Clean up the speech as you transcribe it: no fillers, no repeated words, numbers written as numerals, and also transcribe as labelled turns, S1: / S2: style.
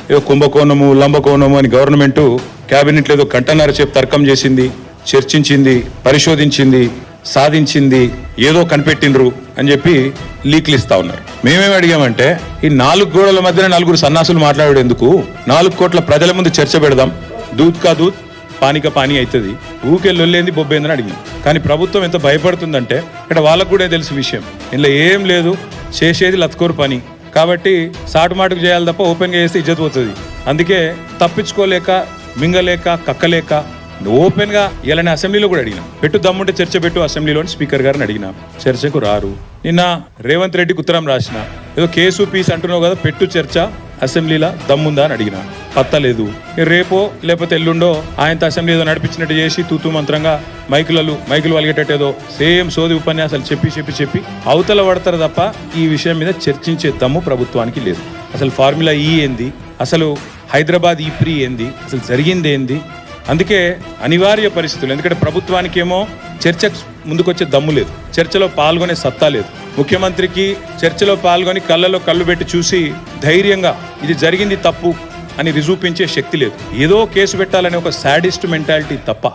S1: ఏదో కుంభకోణము లంబకోణము అని గవర్నమెంట్ క్యాబినెట్లో ఏదో గంటన్నర సేపు తర్కం చేసింది, చర్చించింది, పరిశోధించింది, సాధించింది, ఏదో కనిపెట్టిండ్రు అని చెప్పి లీక్లు ఇస్తా ఉన్నారు. మేమేమి అడిగామంటే ఈ 4 గోడల మధ్యన 4 సన్నాసులు మాట్లాడేందుకు 4 కోట్ల ప్రజల ముందు చర్చ పెడదాం, దూద్ కా దూద్ పానీ కా పానీ అవుతుంది, ఊకెళ్ళొల్లేంది బొబ్బేందని అడిగాం. కానీ ప్రభుత్వం ఎంత భయపడుతుందంటే ఇక్కడ వాళ్ళకు కూడా తెలుసు విషయం, ఇందులో ఏం లేదు, చేసేది లత్కోరు పని కాబట్టి సాటుమాటుకు చేయాలి తప్ప ఓపెన్గా చేస్తే ఇజ్జత్ పోతుంది. అందుకే తప్పించుకోలేక, మింగలేక, కక్కలేక ఓపెన్గా ఇలానే అసెంబ్లీలో కూడా అడిగినా, పెట్టు దమ్ముంటే చర్చ పెట్టు అసెంబ్లీలోని స్పీకర్ గారిని అడిగినా, చర్చకు రారు. నిన్న రేవంత్ రెడ్డికి ఉత్తరం రాసిన, ఏదో కేసు పీస్ అంటున్నావు కదా, పెట్టు చర్చ అసెంబ్లీలో దమ్ముందా అని అడిగినా, పత్తలేదు. రేపో లేకపోతే ఎల్లుండో ఆయనతో అసెంబ్లీ ఏదో నడిపించినట్టు చేసి తూతూ మంత్రంగా మైకులు వలిగేటట్టు ఏదో సేమ్ సోది ఉపన్యాసాలు చెప్పి అవతల పడతారు తప్ప ఈ విషయం మీద చర్చించే దమ్ము ప్రభుత్వానికి లేదు. అసలు ఫార్ములా ఈ ఏంది, అసలు హైదరాబాద్ ఈ ప్రీ ఏంది, అసలు జరిగింది ఏంది. అందుకే అనివార్య పరిస్థితులు, ఎందుకంటే ప్రభుత్వానికి ఏమో చర్చకు ముందుకొచ్చే దమ్ము లేదు, చర్చలో పాల్గొనే సత్తా లేదు. ముఖ్యమంత్రికి చర్చలో పాల్గొని కళ్ళలో కళ్ళు పెట్టి చూసి ధైర్యంగా ఇది జరిగింది తప్పు అని రుజువుపించే శక్తి లేదు. ఏదో కేసు పెట్టాలనే ఒక సాడిస్ట్ మెంటాలిటీ తప్ప